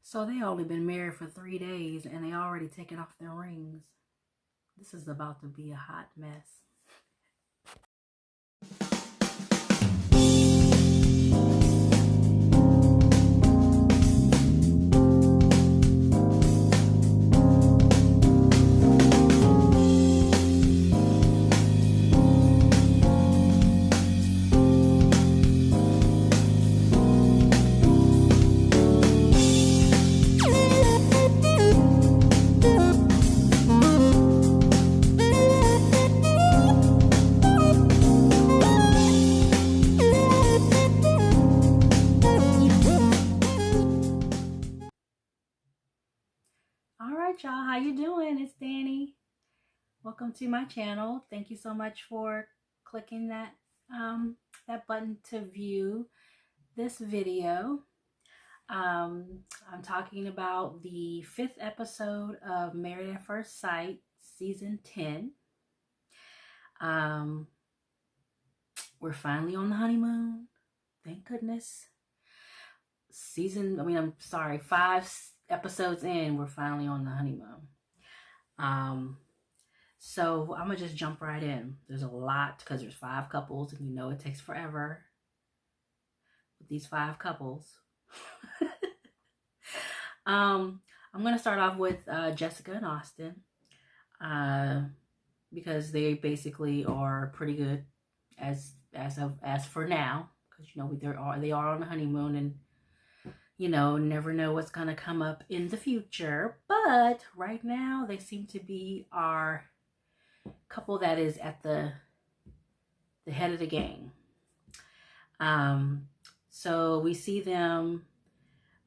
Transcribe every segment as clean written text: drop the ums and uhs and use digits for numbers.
So they only been married for 3 days and they already taken off their rings. This is about to be a hot mess. All right, y'all, how you doing? It's Danny. Welcome to my channel. Thank you so much for clicking that button to view this video. I'm talking about the 5th episode of Married at First Sight, season 10. We're finally on the honeymoon. Thank goodness. 5 episodes in, we're finally on the honeymoon. So I'm gonna just jump right in. There's a lot because there's 5 couples, and you know it takes forever with these 5 couples. I'm gonna start off with Jessica and Austin, because they basically are pretty good as for now, because you know they are on the honeymoon, and you know, never know what's gonna come up in the future. But right now they seem to be our couple that is at the head of the game. So we see them,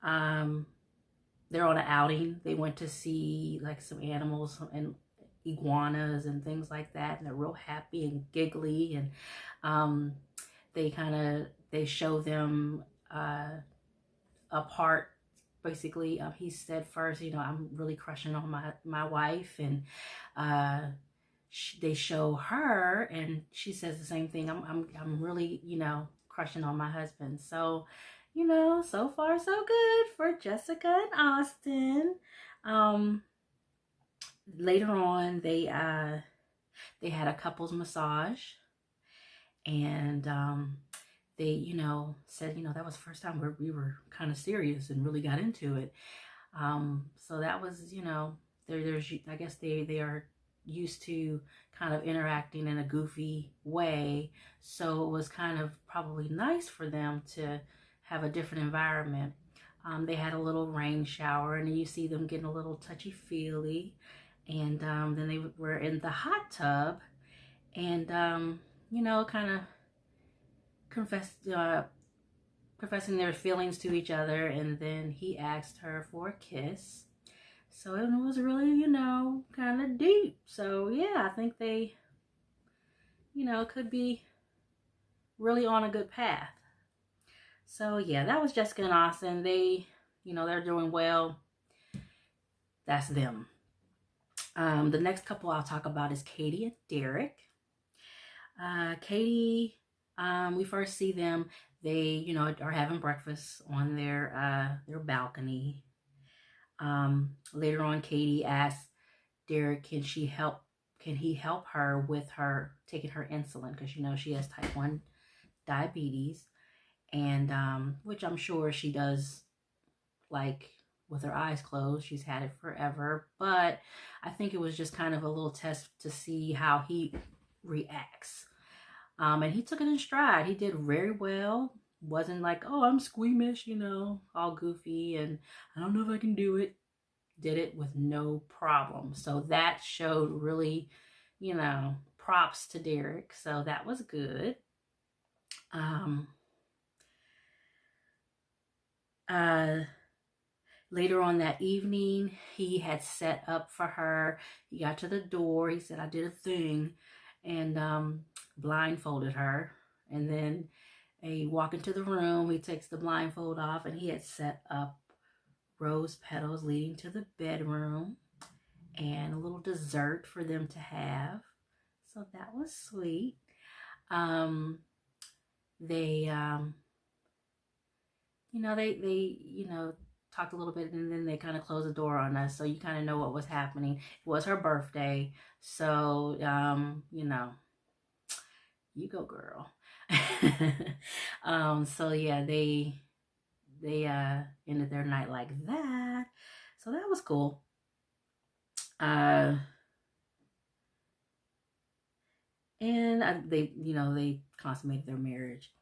they're on an outing. They went to see like some animals and iguanas and things like that, and they're real happy and giggly, and they show them apart. Basically, he said first, you know, I'm really crushing on my wife, and they show her, and she says the same thing. I'm really, you know, crushing on my husband. So, you know, so far so good for Jessica and Austin. Later on, they had a couples massage, and they, you know, said, you know, that was the first time where we were kind of serious and really got into it. So that was, you know, there's I guess they are used to kind of interacting in a goofy way, so it was kind of probably nice for them to have a different environment. They had a little rain shower, and you see them getting a little touchy-feely, and then they were in the hot tub, and you know, kind of confessing their feelings to each other, and then he asked her for a kiss. So it was really, you know, kind of deep. So yeah, I think they, you know, could be really on a good path. So yeah, that was Jessica and Austin. They, you know, they're doing well. That's them. The next couple I'll talk about is Katie and Derek. Katie, we first see them. They, you know, are having breakfast on their balcony. Later on, Katie asks Derek, can he help her with her taking her insulin, because you know she has type 1 diabetes, and which I'm sure she does, like, with her eyes closed. She's had it forever, but I think it was just kind of a little test to see how he reacts. And he took it in stride. He did very well. Wasn't like, oh, I'm squeamish, you know, all goofy, and I don't know if I can do it. Did it with no problem. So that showed really, you know, props to Derek. So that was good. Later on that evening, he had set up for her. He got to the door. He said, I did a thing, and blindfolded her. And then they walk into the room. He takes the blindfold off, and he had set up rose petals leading to the bedroom and a little dessert for them to have. So that was sweet. They you know, they you know, talked a little bit, and then they kind of closed the door on us. So you kind of know what was happening. It was her birthday. So, you know, you go, girl. So yeah, they ended their night like that. So that was cool. And they, you know, they consummated their marriage.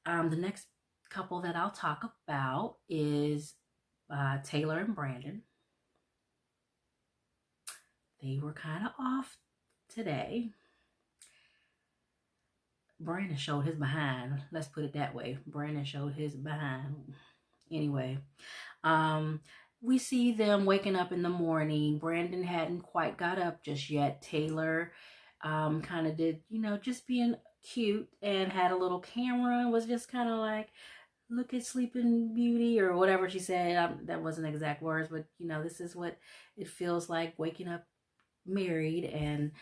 The next couple that I'll talk about is Taylor and Brandon. They were kind of off today. Brandon showed his behind. Let's put it that way. Brandon showed his behind. Anyway, we see them waking up in the morning. Brandon hadn't quite got up just yet. Taylor kind of did, you know, just being cute and had a little camera and was just kind of like, look at Sleeping Beauty or whatever she said. That wasn't exact words, but you know, this is what it feels like waking up married and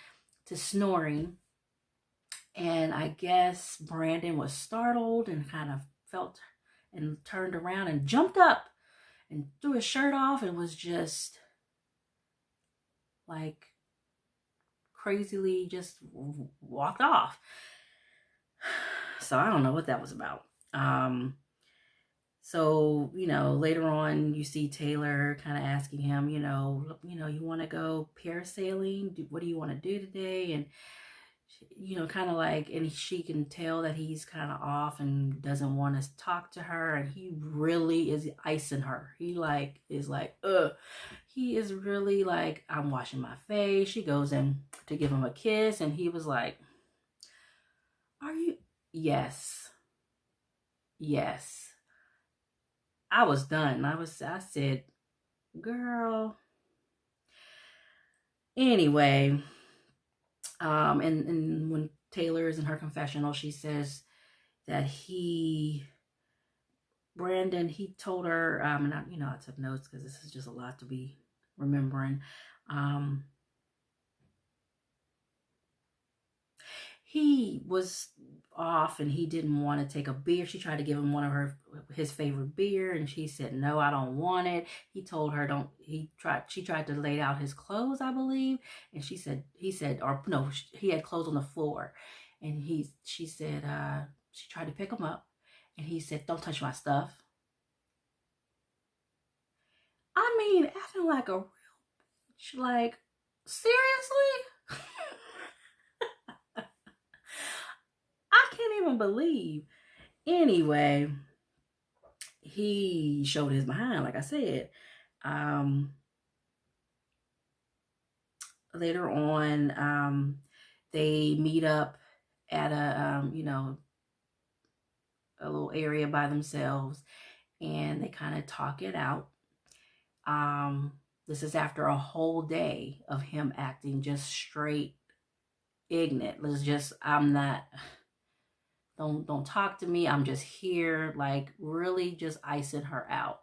to snoring. And I guess Brandon was startled and kind of felt and turned around and jumped up and threw his shirt off and was just like crazily just walked off. So I don't know what that was about. So, you know, later on you see Taylor kind of asking him, you know, you want to go parasailing? What do you want to do today? And you know, kind of like, and she can tell that he's kind of off and doesn't want to talk to her, and he really is icing her. He like is like, he is really like, I'm washing my face. She goes in to give him a kiss, and he was like, are you? Yes. I was done. I said, girl. Anyway, and when Taylor is in her confessional, she says that Brandon, he told her, and I took notes because this is just a lot to be remembering. He was off and he didn't want to take a beer. She tried to give him one of his favorite beer, and she said, no, I don't want it. He told her she tried to lay out his clothes, I believe. And he said, he had clothes on the floor. And she said, she tried to pick him up, and he said, don't touch my stuff. I mean, acting like a real bitch. Like, seriously? I can't even believe. Anyway, he showed his behind, like I said. Later on, they meet up at a little area by themselves, and they kind of talk it out. This is after a whole day of him acting just straight ignorant. Don't talk to me. I'm just here, like really just icing her out.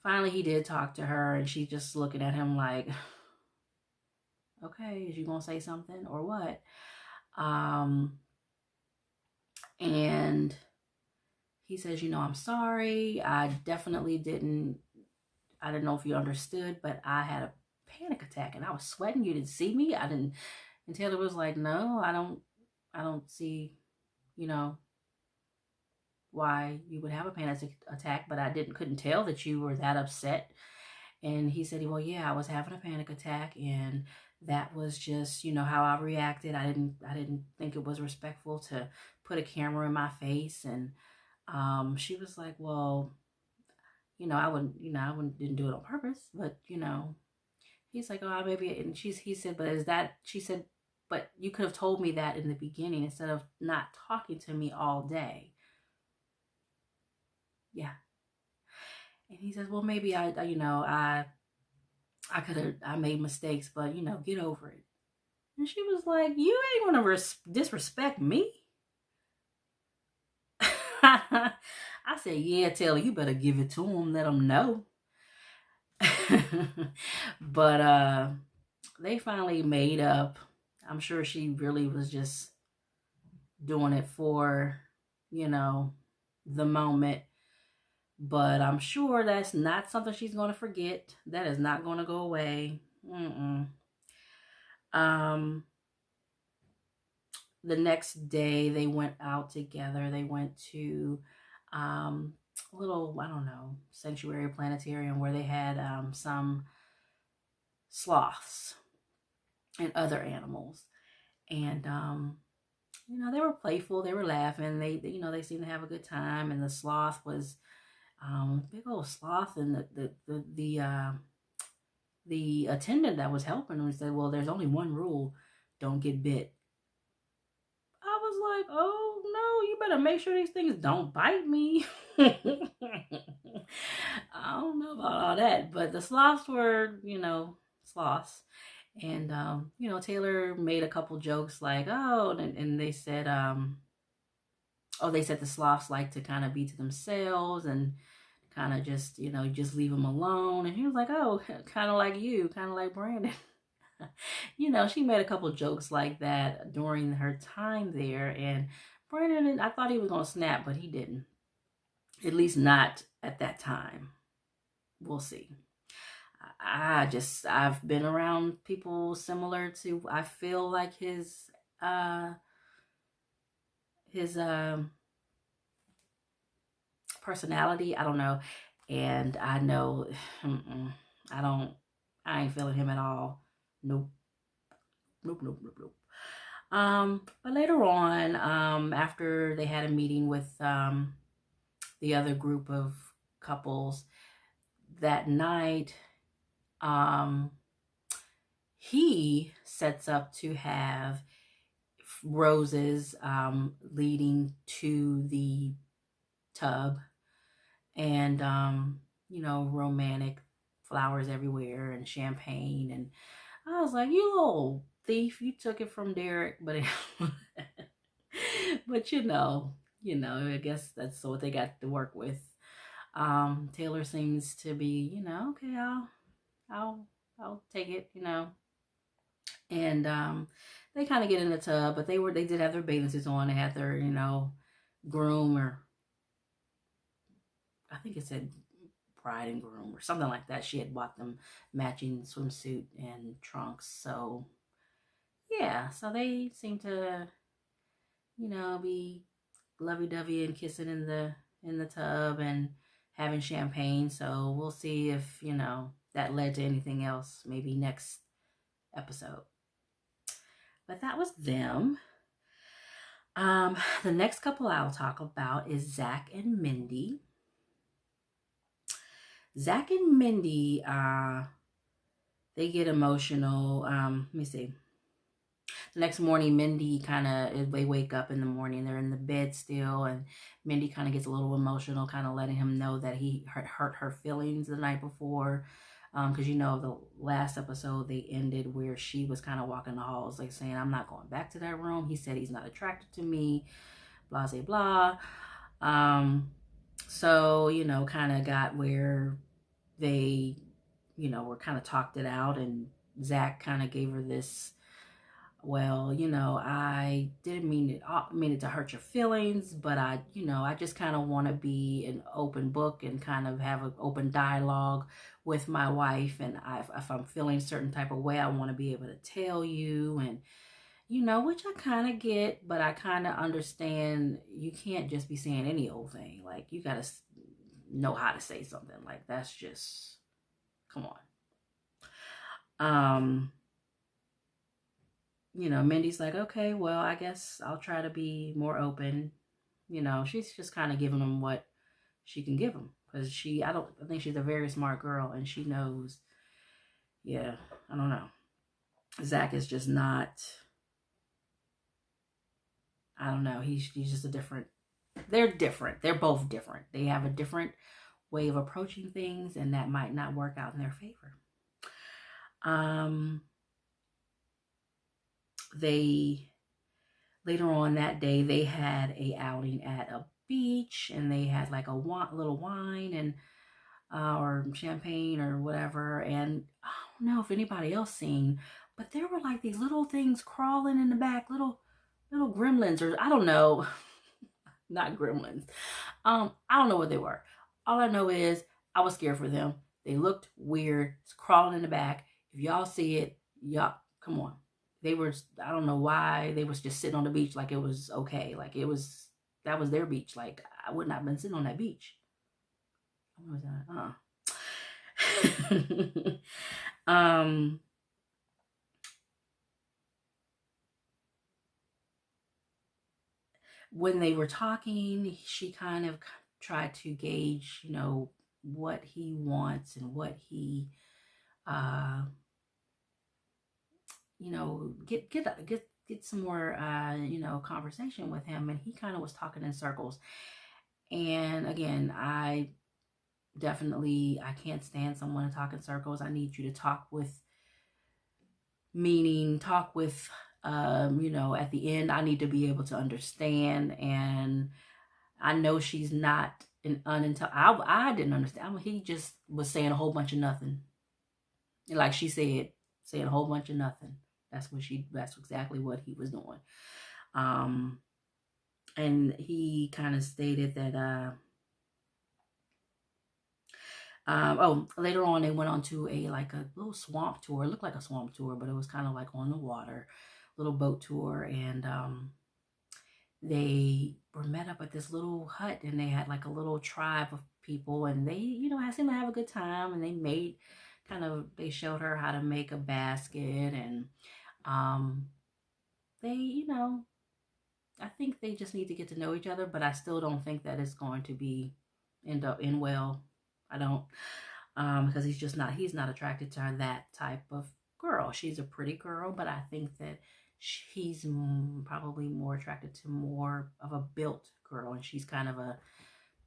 Finally, he did talk to her, and she's just looking at him like, okay, is you gonna say something or what? And he says, I'm sorry. I didn't know if you understood, but I had a panic attack and I was sweating. You didn't see me. I didn't. And Taylor was like, no, I don't see, why you would have a panic attack, but I couldn't tell that you were that upset. And he said, well, yeah, I was having a panic attack, and that was just, how I reacted. I didn't think it was respectful to put a camera in my face. And she was like, well, didn't do it on purpose, but he's like, oh, maybe. And he said, she said, but you could have told me that in the beginning instead of not talking to me all day. Yeah. And he says, well, maybe I made mistakes, but get over it. And she was like, you ain't gonna disrespect me. I said, yeah, Taylor, you better give it to him, let him know. But they finally made up. I'm sure she really was just doing it for, the moment. But I'm sure that's not something she's going to forget. That is not going to go away. Um, the next day they went out together. They went to a little, I don't know, sanctuary planetarium where they had some sloths and other animals. And they were playful, they were laughing, they seemed to have a good time. And the sloth was big old sloth, and the attendant that was helping him said, well, there's only one rule: don't get bit. I was like, oh no, you better make sure these things don't bite me. I don't know about all that, but the sloths were, sloths. And Taylor made a couple jokes like, oh, and they said, they said the sloths like to kind of be to themselves and kind of just, just leave them alone. And he was like, oh, kind of like you, kind of like Brandon. She made a couple jokes like that during her time there. And Brandon, I thought he was going to snap, but he didn't. At least not at that time. We'll see. I've been around people similar to, I feel like his personality. I don't know. And I know, I ain't feeling him at all. Nope. But later on, after they had a meeting with the other group of couples that night, he sets up to have roses leading to the tub, and romantic flowers everywhere and champagne. And I was like, you little thief, you took it from Derek. But but I guess that's what they got to work with. Taylor seems to be, okay, I'll take it, and they kind of get in the tub. But they did have their bathing suits on. They had their, groom, or I think it said bride and groom or something like that. She had bought them matching swimsuit and trunks. So yeah, so they seem to, be lovey-dovey and kissing in the tub and having champagne. So we'll see if, that led to anything else, maybe next episode. But that was them. The next couple I'll talk about is Zach and Mindy. Zach and Mindy, they get emotional. Let me see. The next morning, Mindy they wake up in the morning, they're in the bed still, and Mindy kind of gets a little emotional, kind of letting him know that he hurt her feelings the night before. Because the last episode they ended where she was kind of walking the halls, like saying, I'm not going back to that room. He said he's not attracted to me, blah, blah, blah. So, kind of got where they, were kind of talked it out, and Zach kind of gave her this, well, I didn't mean it to hurt your feelings, but I just kind of want to be an open book and kind of have an open dialogue with my wife. And if I'm feeling a certain type of way, I want to be able to tell you. And, which I kind of get, but I kind of understand you can't just be saying any old thing. Like, you got to know how to say something. Like, that's just, come on. Mindy's like, okay, well, I guess I'll try to be more open. She's just kind of giving him what she can give him, because I think she's a very smart girl, and she knows, I don't know. Zach is just not, I don't know. He's just they're different. They're both different. They have a different way of approaching things, and that might not work out in their favor. Later on that day, they had a outing at a beach, and they had like a little wine and or champagne or whatever. And I don't know if anybody else seen, but there were like these little things crawling in the back, little gremlins, or I don't know, not gremlins. I don't know what they were. All I know is I was scared for them. They looked weird, crawling in the back. If y'all see it, y'all, come on. They were, I don't know why, they was just sitting on the beach like it was okay. Like it was, that was their beach. Like I would not have been sitting on that beach. What was that? When they were talking, she kind of tried to gauge, what he wants and what he, uh, get some more, conversation with him. And he kind of was talking in circles. And again, I can't stand someone to talk in circles. I need you to talk with meaning, talk with, at the end, I need to be able to understand. And I know she's not an unintelligent. I didn't understand. I mean, he just was saying a whole bunch of nothing. Like she said, saying a whole bunch of nothing. That's exactly what he was doing. And he kind of stated that, later on they went on to a little swamp tour. It looked like a swamp tour, but it was kind of like on the water, little boat tour. And they were met up at this little hut, and they had like a little tribe of people, and they, seemed to have a good time. And they showed her how to make a basket, and they, I think they just need to get to know each other, but I still don't think that it's going to end up in well. I don't, because he's not attracted to that type of girl. She's a pretty girl, but I think that he's probably more attracted to more of a built girl, and she's kind of a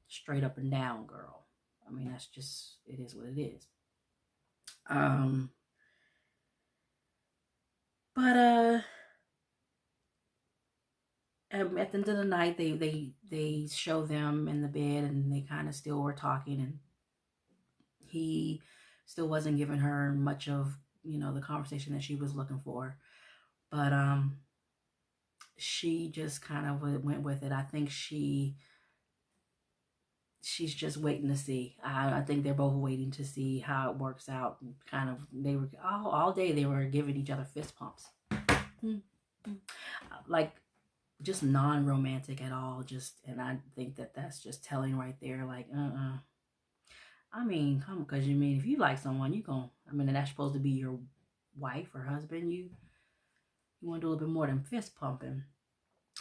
straight up and down girl. I mean, that's just, it is what it is. But at the end of the night, they show them in the bed, and they kind of still were talking, and he still wasn't giving her much of, the conversation that she was looking for. But she just kind of went with it. I think she's just waiting to see. I think they're both waiting to see how it works out. Kind of, they were all day they were giving each other fist pumps, like just non-romantic at all. And I think that that's just telling right there. Like, I mean, come, because if you like someone, and that's supposed to be your wife or husband. You want to do a little bit more than fist pumping.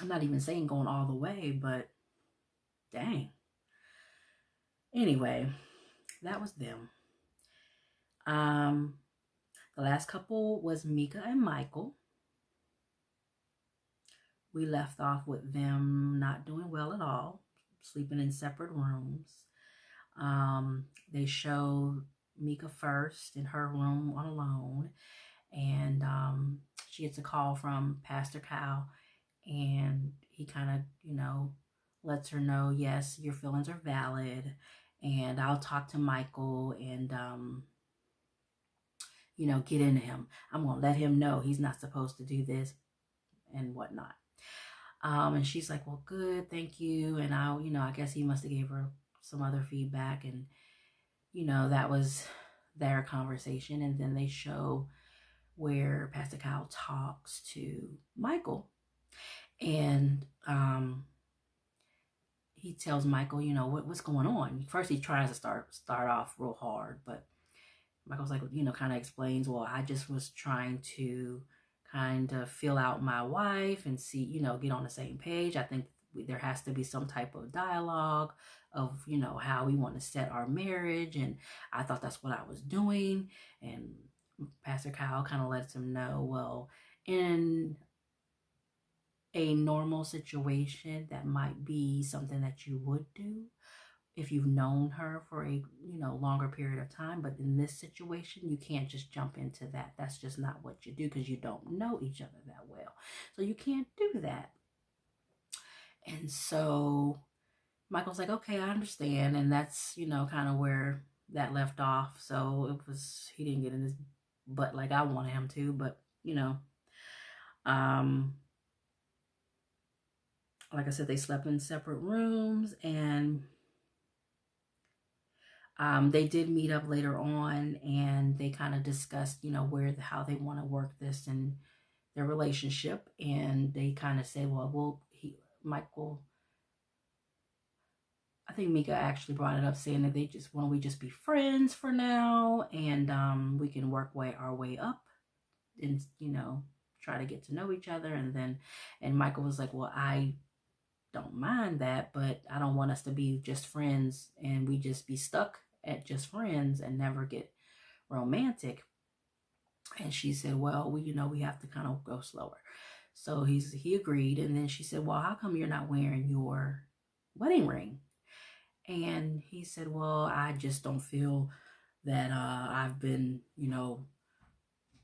I'm not even saying going all the way, but dang. Anyway, that was them. The last couple was Mika and Michael. We left off with them not doing well at all, sleeping in separate rooms. They showed Mika first in her room alone, and she gets a call from Pastor Kyle, and he kind of, lets her know, yes, your feelings are valid, and I'll talk to Michael and, get into him. I'm going to let him know he's not supposed to do this and whatnot. And she's like, well, good, thank you. And I guess he must have gave her some other feedback, and, that was their conversation. And then they show where Pastor Kyle talks to Michael, and he tells Michael, what's going on. First, he tries to start off real hard, but Michael's like, kind of explains, well, I just was trying to kind of feel out my wife and see, get on the same page. I think there has to be some type of dialogue of, how we want to set our marriage. And I thought that's what I was doing. And Pastor Kyle kind of lets him know, well, in a normal situation, that might be something that you would do if you've known her for a longer period of time. But in this situation, you can't just jump into that. That's just not what you do, because you don't know each other that well. So you can't do that. And so Michael's like, okay, I understand. And that's, kind of where that left off. So he didn't get in his butt like I wanted him to, but, like I said, they slept in separate rooms, and They did meet up later on, and they kind of discussed, how they want to work this in their relationship. And they kind of say, well, Michael, I think Mika actually brought it up, saying that we just be friends for now, and we can work our way up, and try to get to know each other. And Michael was like, well, I don't mind that, but I don't want us to be just friends and we just be stuck at just friends and never get romantic. And she said, well, we have to kind of go slower. So he agreed. And then she said, well, how come you're not wearing your wedding ring? And he said, well, I just don't feel that I've been,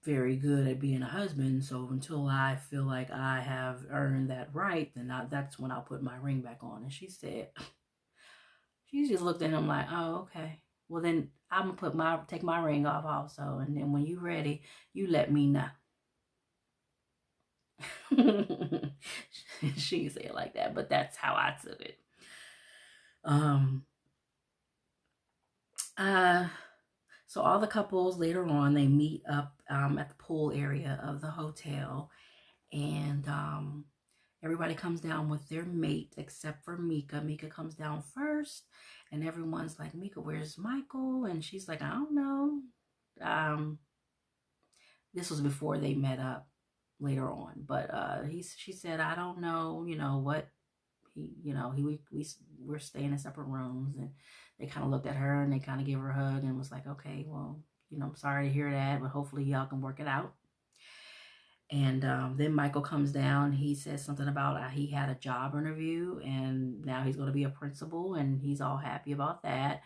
very good at being a husband. So until I feel like I have earned that right, then that's when I'll put my ring back on. And she just looked at him like, oh, okay. Well, then I'm gonna take my ring off also. And then when you're ready, you let me know. She didn't say it like that, but that's how I took it. So all the couples later on, they meet up at the pool area of the hotel, and everybody comes down with their mate except for Mika. Mika comes down first, and everyone's like, Mika, where's Michael? And she's like, I don't know. This was before they met up later on, but she said, I don't know, what we're staying in separate rooms. And they kind of looked at her and they kind of gave her a hug and was like, okay, well, I'm sorry to hear that, but hopefully y'all can work it out. And then Michael comes down. He says something about he had a job interview and now he's going to be a principal, and he's all happy about that.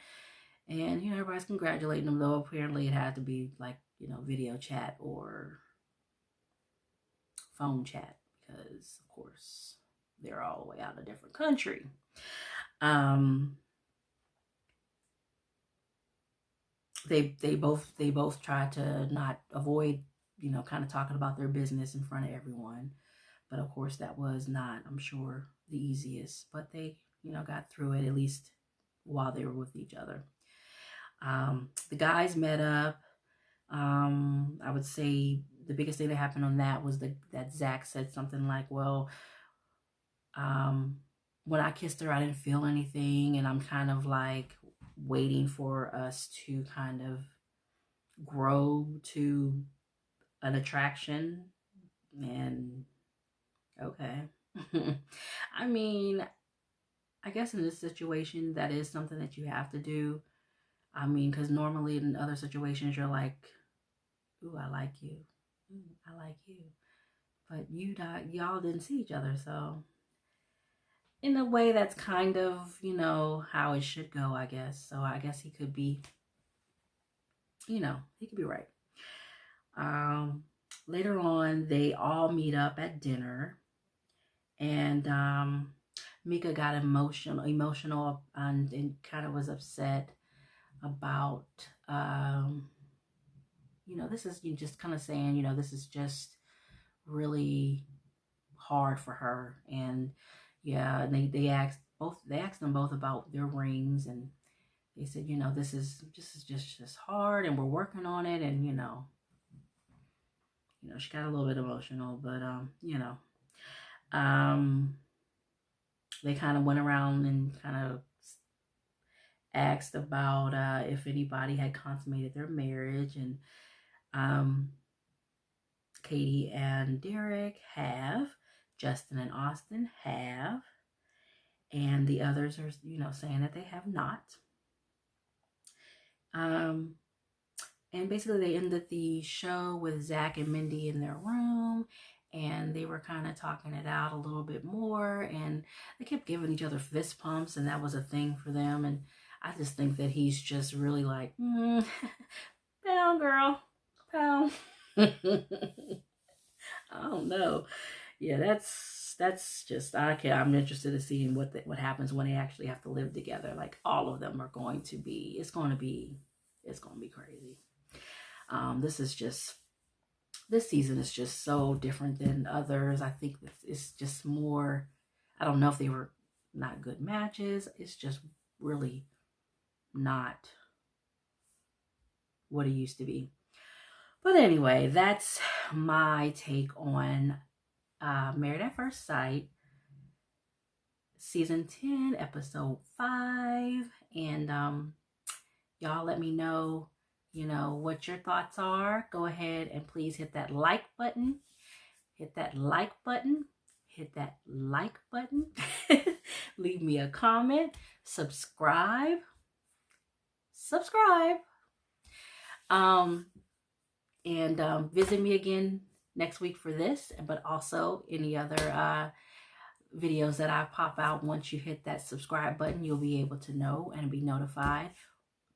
And everybody's congratulating him, though apparently it had to be like video chat or phone chat, because of course they're all the way out in a different country. They both try to not avoid, kind of talking about their business in front of everyone. But of course that was not, I'm sure, the easiest, but they, got through it, at least while they were with each other. The guys met up. I would say the biggest thing that happened on that was that Zach said something like, well, when I kissed her, I didn't feel anything, and I'm kind of like waiting for us to kind of grow to an attraction. And okay. I mean, I guess in this situation, that is something that you have to do. I mean, because normally in other situations, you're like, ooh, I like you. Ooh, I like you. But y'all didn't see each other, so in a way, that's kind of, how it should go, I guess. So I guess he could be, he could be right. Later on, they all meet up at dinner, and Mika got emotional, and kind of was upset about, this is just kind of saying, this is just really hard for her. And yeah, and they asked them both about their rings, and they said, this is just hard, and we're working on it. And she got a little bit emotional, but they kind of went around and kind of asked about if anybody had consummated their marriage, and Katie and Derek have. Justin and Austin have. And the others are, saying that they have not. And basically they ended the show with Zach and Mindy in their room, and they were kind of talking it out a little bit more, and they kept giving each other fist pumps, and that was a thing for them. And I just think that he's just really like, pound girl, pound. I don't know. Yeah, that's just, I'm interested in seeing what happens when they actually have to live together. Like, all of them are going to be, it's going to be crazy. This season is just so different than others. I think it's just more, I don't know if they were not good matches. It's just really not what it used to be. But anyway, that's my take on Married at First Sight, season 10, episode 5. And y'all let me know, what your thoughts are. Go ahead and please hit that like button. Hit that like button. Hit that like button. Leave me a comment. Subscribe. And visit me again next week for this, but also any other videos that I pop out. Once you hit that subscribe button, you'll be able to know and be notified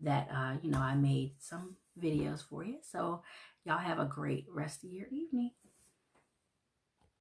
that I made some videos for you. So y'all have a great rest of your evening.